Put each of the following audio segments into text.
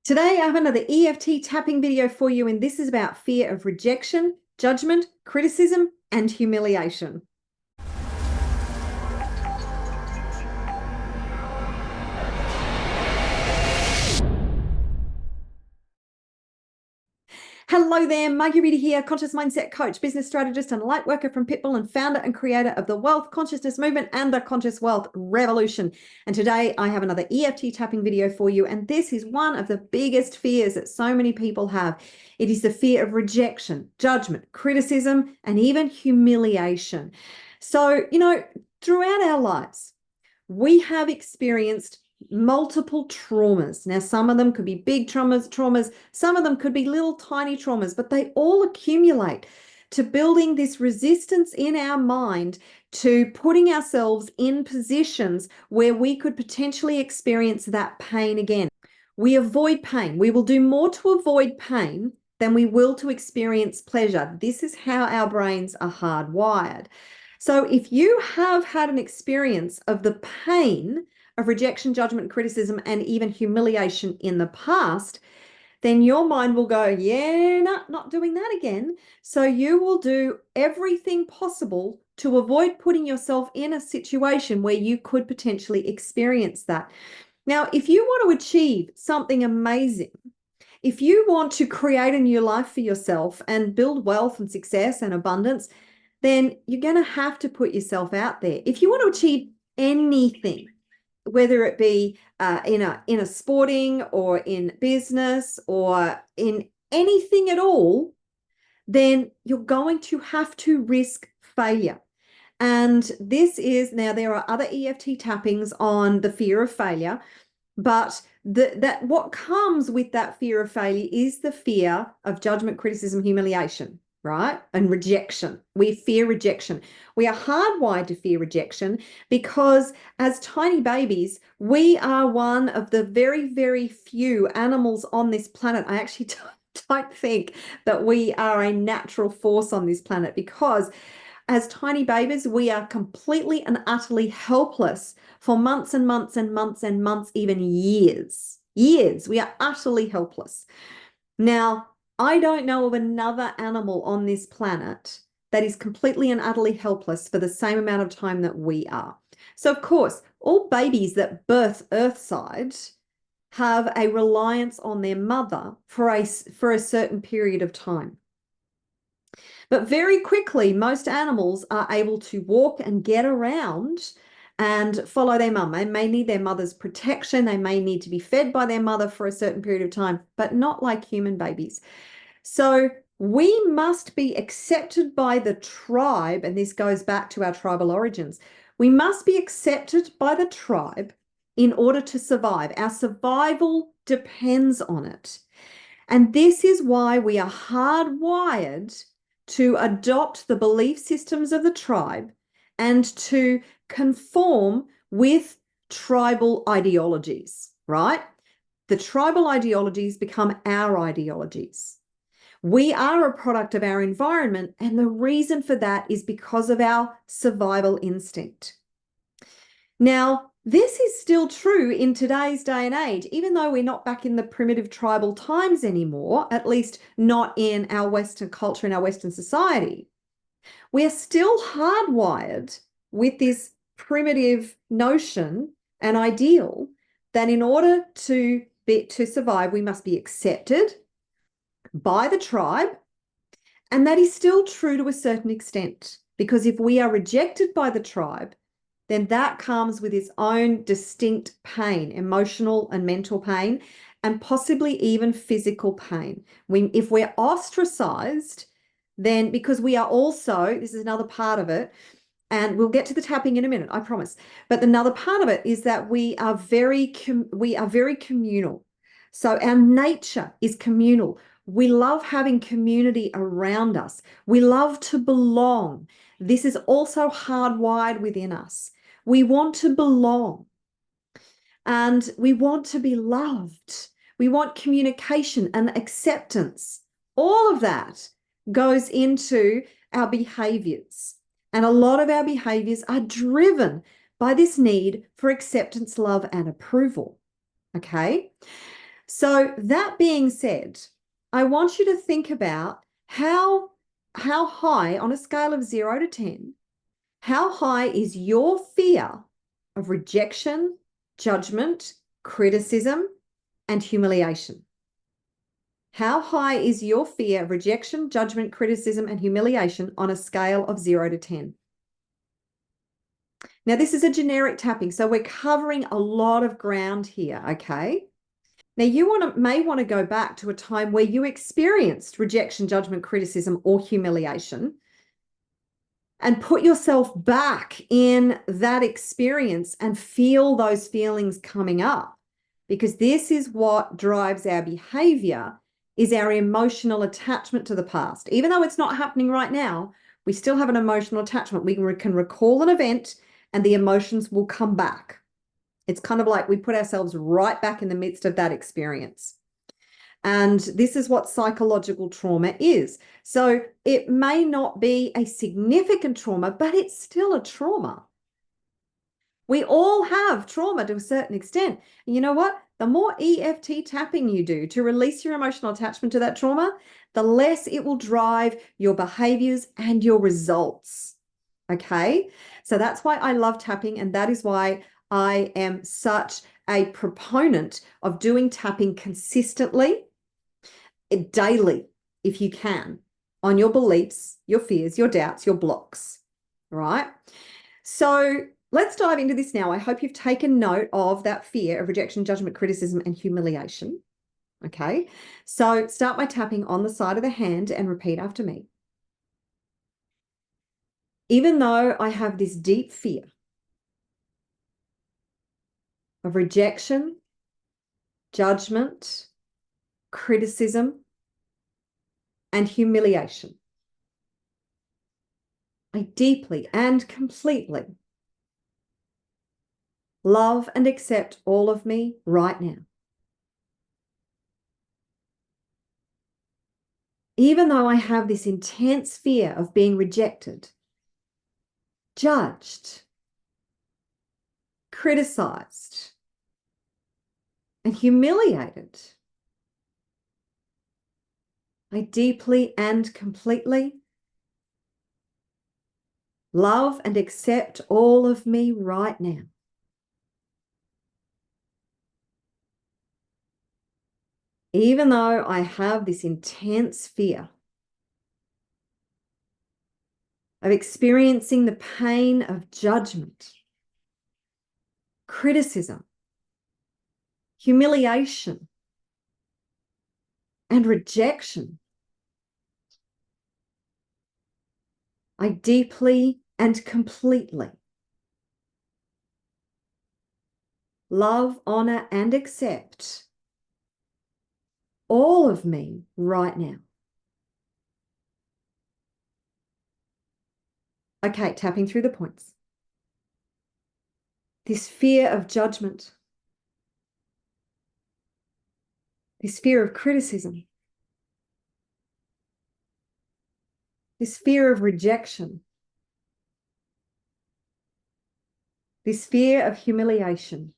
Today, I have another EFT tapping video for you, and this is about fear of rejection, judgment, criticism, and humiliation. Hello there, Marguerita here, conscious mindset coach, business strategist, and light worker from Pitbull, and founder and creator of the Wealth Consciousness Movement and the Conscious Wealth Revolution. And today I have another EFT tapping video for you, and this is one of the biggest fears that so many people have. It is the fear of rejection, judgment, criticism, and even humiliation. So, throughout our lives, we have experienced multiple traumas. Now, some of them could be big traumas, some of them could be little tiny traumas, but they all accumulate to building this resistance in our mind to putting ourselves in positions where we could potentially experience that pain again. We avoid pain. We will do more to avoid pain than we will to experience pleasure. This is how our brains are hardwired. So if you have had an experience of the pain of rejection, judgment, criticism, and even humiliation in the past, then your mind will go, yeah, no, not doing that again. So you will do everything possible to avoid putting yourself in a situation where you could potentially experience that. Now, if you want to achieve something amazing, if you want to create a new life for yourself and build wealth and success and abundance, then you're going to have to put yourself out there. If you want to achieve anything, whether it be in a sporting or in business or in anything at all, then you're going to have to risk failure. And this is, now there are other EFT tappings on the fear of failure, but that what comes with that fear of failure is the fear of judgment, criticism, humiliation, right? And rejection. We fear rejection. We are hardwired to fear rejection because as tiny babies, we are one of the very, very few animals on this planet. I actually don't think that we are a natural force on this planet, because as tiny babies, we are completely and utterly helpless for months and months and months and months, even years. Years. We are utterly helpless. Now, I don't know of another animal on this planet that is completely and utterly helpless for the same amount of time that we are. So, of course, all babies that birth earthside have a reliance on their mother for a certain period of time. But very quickly, most animals are able to walk and get around and follow their mum. They may need their mother's protection. They may need to be fed by their mother for a certain period of time, but not like human babies. So we must be accepted by the tribe, and this goes back to our tribal origins. We must be accepted by the tribe in order to survive. Our survival depends on it. And this is why we are hardwired to adopt the belief systems of the tribe and to conform with tribal ideologies, right? The tribal ideologies become our ideologies. We are a product of our environment, and the reason for that is because of our survival instinct. Now, this is still true in today's day and age, even though we're not back in the primitive tribal times anymore, at least not in our Western culture, in our Western society. We are still hardwired with this primitive notion and ideal that in order to survive, we must be accepted by the tribe. And that is still true to a certain extent, because if we are rejected by the tribe, then that comes with its own distinct pain, emotional and mental pain, and possibly even physical pain. If we're ostracized, then because we are also, this is another part of it, and we'll get to the tapping in a minute, I promise. But another part of it is that we are very communal. So our nature is communal. We love having community around us. We love to belong. This is also hardwired within us. We want to belong, and we want to be loved. We want communication and acceptance. All of that goes into our behaviors. And a lot of our behaviors are driven by this need for acceptance, love, and approval. Okay? So that being said, I want you to think about how high on a scale of 0 to 10, how high is your fear of rejection, judgment, criticism, and humiliation? How high is your fear of rejection, judgment, criticism, and humiliation on a scale of 0 to 10? Now, this is a generic tapping, so we're covering a lot of ground here, okay? Now, you may want to go back to a time where you experienced rejection, judgment, criticism, or humiliation and put yourself back in that experience and feel those feelings coming up, because this is what drives our behavior, is our emotional attachment to the past. Even though it's not happening right now, we still have an emotional attachment. We can recall an event and the emotions will come back. It's kind of like we put ourselves right back in the midst of that experience. And this is what psychological trauma is. So it may not be a significant trauma, but it's still a trauma. We all have trauma to a certain extent. And you know what? The more EFT tapping you do to release your emotional attachment to that trauma, the less it will drive your behaviors and your results. Okay? So that's why I love tapping, and that is why I am such a proponent of doing tapping consistently, daily, if you can, on your beliefs, your fears, your doubts, your blocks. All right? So let's dive into this now. I hope you've taken note of that fear of rejection, judgment, criticism, and humiliation. Okay? So start by tapping on the side of the hand and repeat after me. Even though I have this deep fear of rejection, judgment, criticism, and humiliation, I deeply and completely love and accept all of me right now. Even though I have this intense fear of being rejected, judged, criticized, and humiliated, I deeply and completely love and accept all of me right now. Even though I have this intense fear of experiencing the pain of judgment, criticism, humiliation, and rejection, I deeply and completely love, honor, and accept all of me right now. Okay, tapping through the points. This fear of judgment, this fear of criticism, this fear of rejection, this fear of humiliation.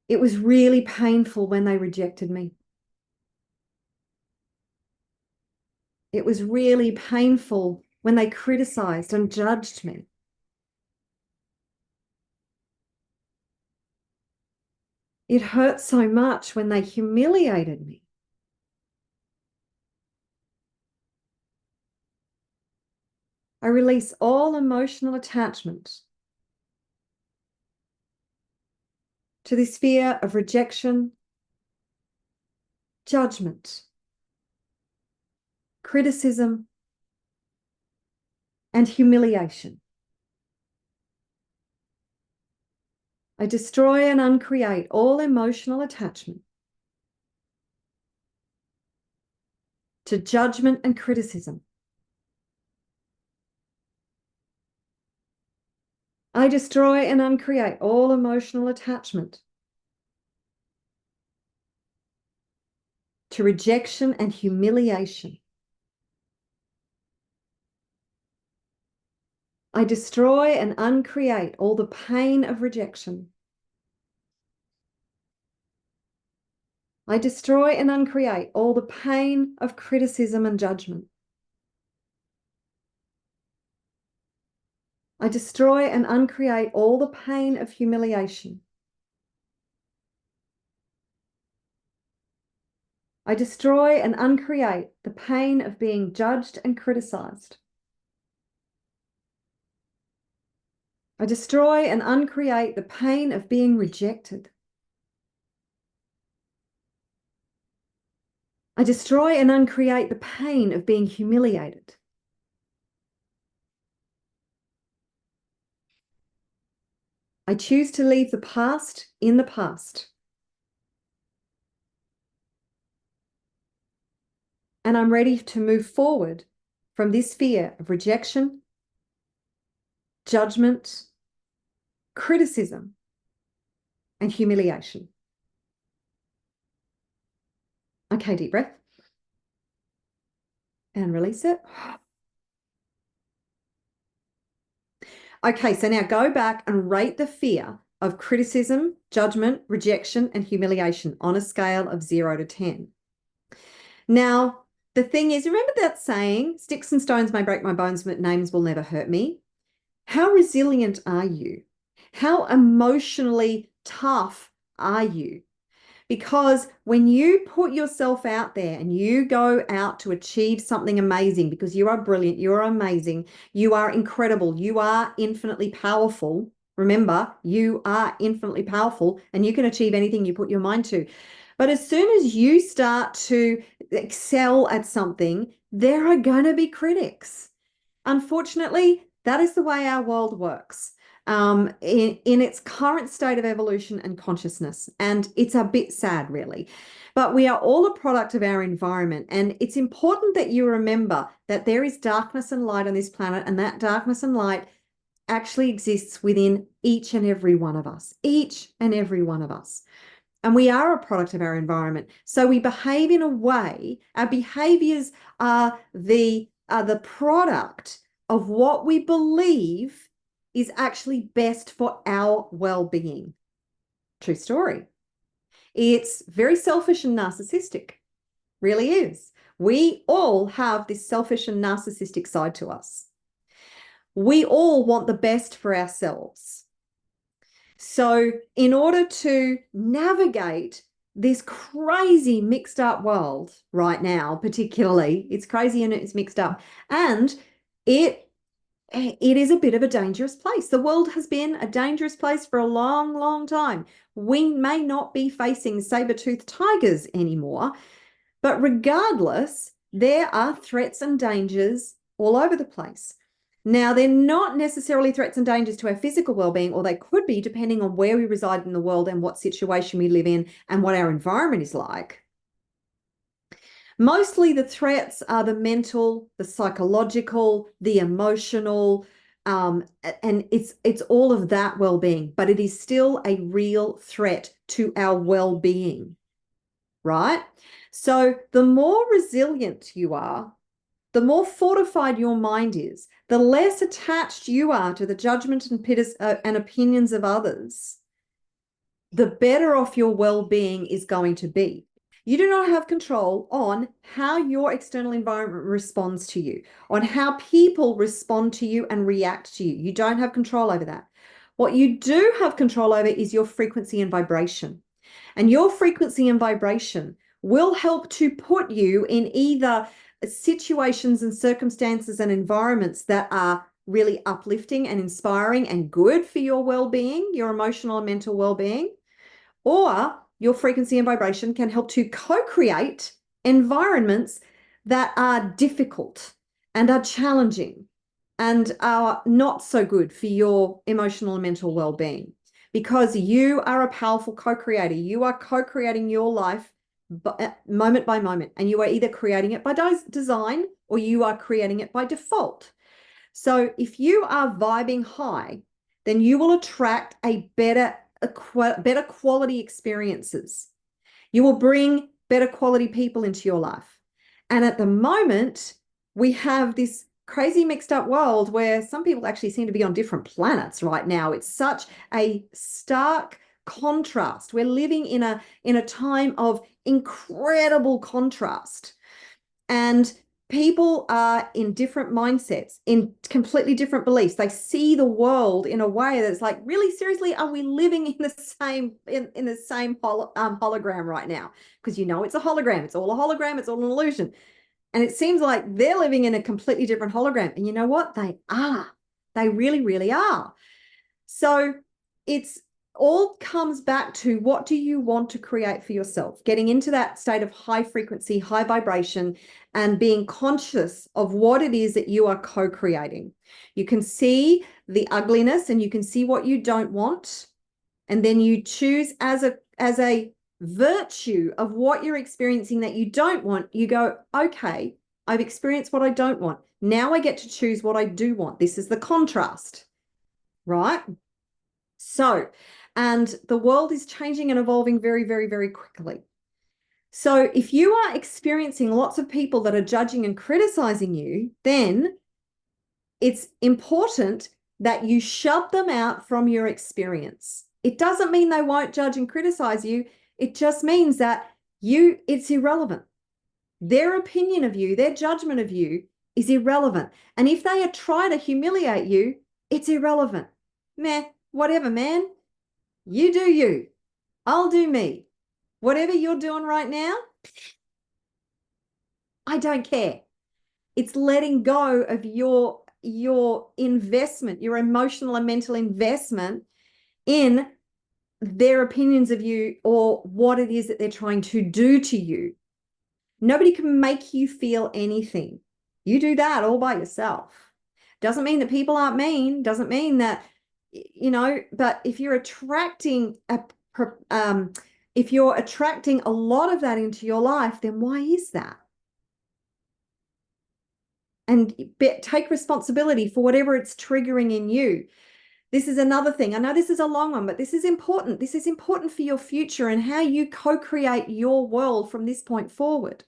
It was really painful when they rejected me. It was really painful when they criticized and judged me. It hurt so much when they humiliated me. I release all emotional attachment to this fear of rejection, judgment, criticism, and humiliation. I destroy and uncreate all emotional attachment to judgment and criticism. I destroy and uncreate all emotional attachment to rejection and humiliation. I destroy and uncreate all the pain of rejection. I destroy and uncreate all the pain of criticism and judgment. I destroy and uncreate all the pain of humiliation. I destroy and uncreate the pain of being judged and criticized. I destroy and uncreate the pain of being rejected. I destroy and uncreate the pain of being humiliated. I choose to leave the past in the past. And I'm ready to move forward from this fear of rejection, judgment, criticism, and humiliation. Okay, deep breath. And release it. Okay, so now go back and rate the fear of criticism, judgment, rejection, and humiliation on a scale of 0 to 10. Now, the thing is, remember that saying, sticks and stones may break my bones, but names will never hurt me? How resilient are you? How emotionally tough are you? Because when you put yourself out there and you go out to achieve something amazing, because you are brilliant, you are amazing, you are incredible, you are infinitely powerful. Remember, you are infinitely powerful and you can achieve anything you put your mind to. But as soon as you start to excel at something, there are going to be critics. Unfortunately, that is the way our world works in its current state of evolution and consciousness. And it's a bit sad, really. But we are all a product of our environment. And it's important that you remember that there is darkness and light on this planet, and that darkness and light actually exists within each and every one of us, each and every one of us. And we are a product of our environment. So we behave in a way, our behaviors are the product of what we believe is actually best for our well-being. True story. It's very selfish and narcissistic, really is. We all have this selfish and narcissistic side to us. We all want the best for ourselves. So in order to navigate this crazy mixed up world right now, particularly, it's crazy and it's mixed up, and it is a bit of a dangerous place. The world has been a dangerous place for a long, long time. We may not be facing saber-toothed tigers anymore, but regardless, there are threats and dangers all over the place. Now, they're not necessarily threats and dangers to our physical well-being, or they could be depending on where we reside in the world and what situation we live in and what our environment is like. Mostly the threats are the mental, the psychological, the emotional, and it's all of that well-being, but it is still a real threat to our well-being, right? So the more resilient you are, the more fortified your mind is, the less attached you are to the judgment and opinions of others, the better off your well-being is going to be. You do not have control on how your external environment responds to you, on how people respond to you and react to you. You don't have control over that. What you do have control over is your frequency and vibration. And your frequency and vibration will help to put you in either situations and circumstances and environments that are really uplifting and inspiring and good for your well-being, your emotional and mental well-being, or your frequency and vibration can help to co-create environments that are difficult and are challenging and are not so good for your emotional and mental well-being, because you are a powerful co-creator. You are co-creating your life moment by moment, and you are either creating it by design or you are creating it by default. So if you are vibing high, then you will attract better quality experiences. You will bring better quality people into your life. And at the moment, we have this crazy mixed up world where some people actually seem to be on different planets right now. It's such a stark contrast. We're living in a time of incredible contrast. And people are in different mindsets, in completely different beliefs. They see the world in a way that's like, really seriously, are we living in the same hologram right now? Because it's a hologram. It's all a hologram. It's all an illusion. And it seems like they're living in a completely different hologram. And you know what? They are. They really, really are. So it's all comes back to, what do you want to create for yourself? Getting into that state of high frequency, high vibration, and being conscious of what it is that you are co-creating. You can see the ugliness and you can see what you don't want. And then you choose as a virtue of what you're experiencing that you don't want. You go, okay, I've experienced what I don't want. Now I get to choose what I do want. This is the contrast, right? So, and the world is changing and evolving very, very, very quickly. So if you are experiencing lots of people that are judging and criticizing you, then it's important that you shut them out from your experience. It doesn't mean they won't judge and criticize you. It just means that it's irrelevant. Their opinion of you, their judgment of you is irrelevant. And if they try to humiliate you, it's irrelevant. Meh, whatever, man. You do you. I'll do me. Whatever you're doing right now, I don't care. It's letting go of your investment, your emotional and mental investment in their opinions of you or what it is that they're trying to do to you. Nobody can make you feel anything. You do that all by yourself. Doesn't mean that people aren't mean, doesn't mean that, but if you're attracting a lot of that into your life, then why is that? And take responsibility for whatever it's triggering in you. This is another thing. I know this is a long one, but this is important. This is important for your future and how you co-create your world from this point forward.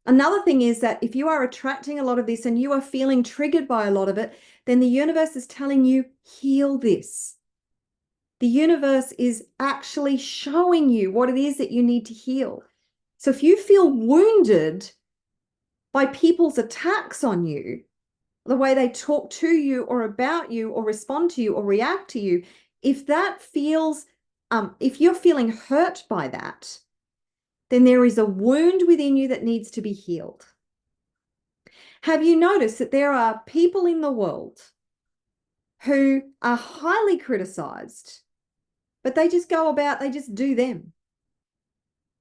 Another thing is that if you are attracting a lot of this and you are feeling triggered by a lot of it, then the universe is telling you, heal this. The universe is actually showing you what it is that you need to heal. So if you feel wounded by people's attacks on you, the way they talk to you or about you or respond to you or react to you, if you're feeling hurt by that, then there is a wound within you that needs to be healed. Have you noticed that there are people in the world who are highly criticized, but they just do them?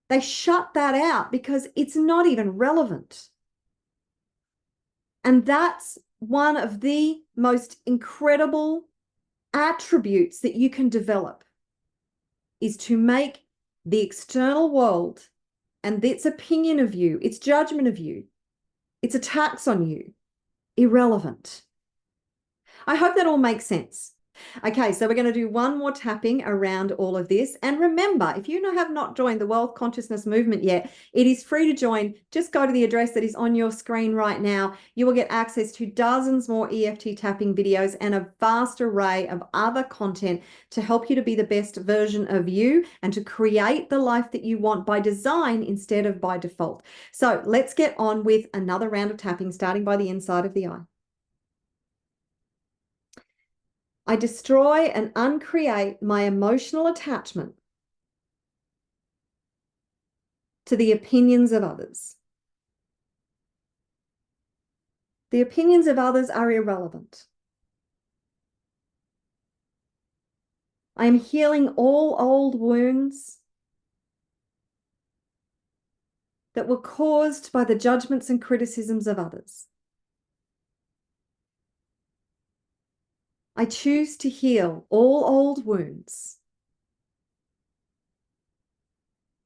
They shut that out because it's not even relevant. And that's one of the most incredible attributes that you can develop, is to make the external world and its opinion of you, its judgment of you, its attacks on you, irrelevant. I hope that all makes sense. Okay, so we're going to do one more tapping around all of this. And remember, if you have not joined the Wealth Consciousness Movement yet, it is free to join. Just go to the address that is on your screen right now. You will get access to dozens more EFT tapping videos and a vast array of other content to help you to be the best version of you and to create the life that you want by design instead of by default. So let's get on with another round of tapping, starting by the inside of the eye. I destroy and uncreate my emotional attachment to the opinions of others. The opinions of others are irrelevant. I am healing all old wounds that were caused by the judgments and criticisms of others. I choose to heal all old wounds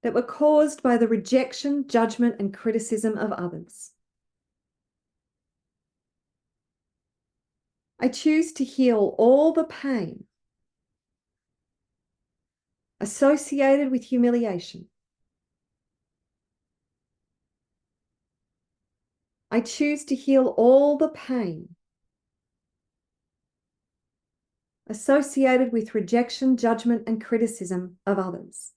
that were caused by the rejection, judgment, and criticism of others. I choose to heal all the pain associated with humiliation. I choose to heal all the pain associated with rejection, judgment, and criticism of others.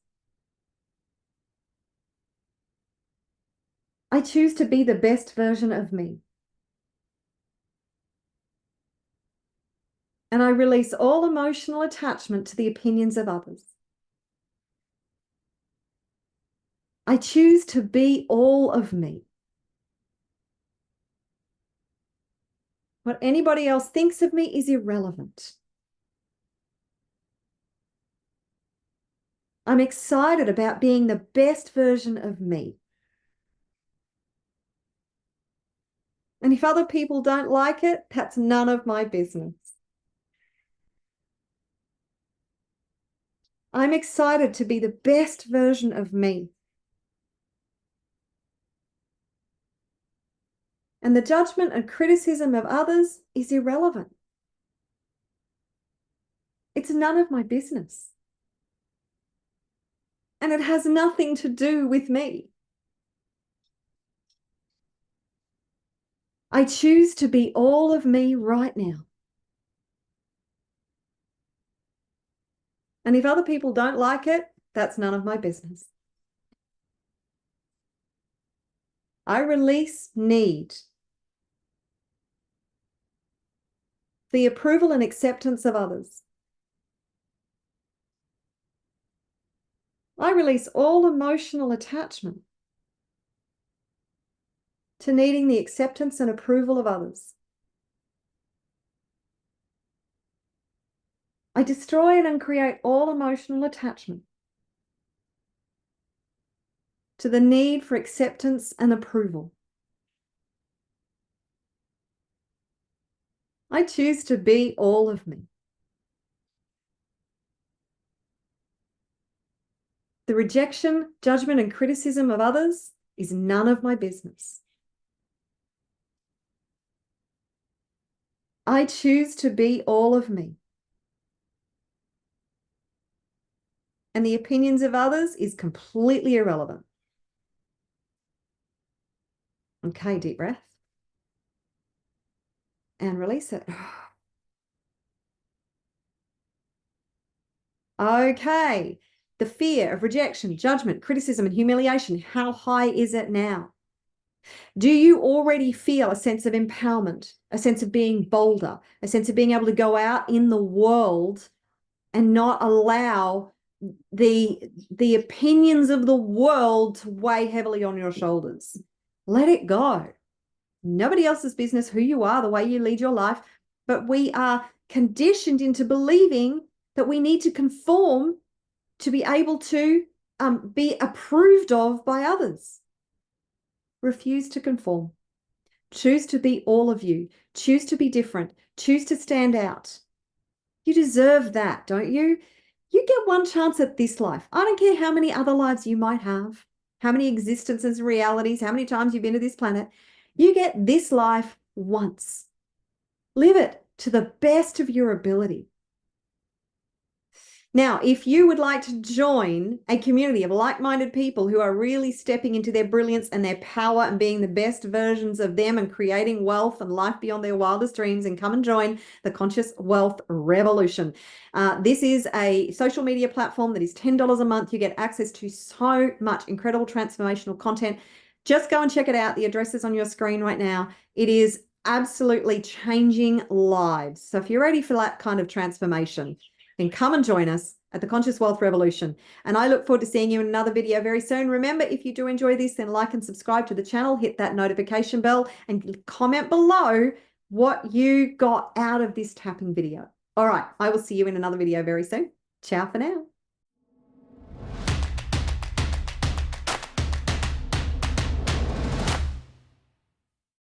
I choose to be the best version of me. And I release all emotional attachment to the opinions of others. I choose to be all of me. What anybody else thinks of me is irrelevant. I'm excited about being the best version of me. And if other people don't like it, that's none of my business. I'm excited to be the best version of me. And the judgment and criticism of others is irrelevant. It's none of my business. And it has nothing to do with me. I choose to be all of me right now. And if other people don't like it, that's none of my business. I release need. The approval and acceptance of others. I release all emotional attachment to needing the acceptance and approval of others. I destroy and uncreate all emotional attachment to the need for acceptance and approval. I choose to be all of me. The rejection, judgment, and criticism of others is none of my business. I choose to be all of me. And the opinions of others is completely irrelevant. Okay, deep breath. And release it. Okay, the fear of rejection, judgment, criticism, and humiliation, how high is it now? Do you already feel a sense of empowerment, a sense of being bolder, a sense of being able to go out in the world and not allow the opinions of the world to weigh heavily on your shoulders? Let it go. Nobody else's business who you are, the way you lead your life, but we are conditioned into believing that we need to conform to be able to be approved of by others. Refuse to conform. Choose to be all of you. Choose to be different. Choose to stand out. You deserve that, don't you? You get one chance at this life. I don't care how many other lives you might have, how many existences, realities, how many times you've been to this planet. You get this life once. Live it to the best of your ability. Now, if you would like to join a community of like-minded people who are really stepping into their brilliance and their power and being the best versions of them and creating wealth and life beyond their wildest dreams, and come and join the Conscious Wealth Revolution. This is a social media platform that is $10 a month. You get access to so much incredible transformational content. Just go and check it out. The address is on your screen right now. It is absolutely changing lives. So if you're ready for that kind of transformation, then come and join us at the Conscious Wealth Revolution. And I look forward to seeing you in another video very soon. Remember, if you do enjoy this, then like and subscribe to the channel, hit that notification bell, and comment below what you got out of this tapping video. All right, I will see you in another video very soon. Ciao for now.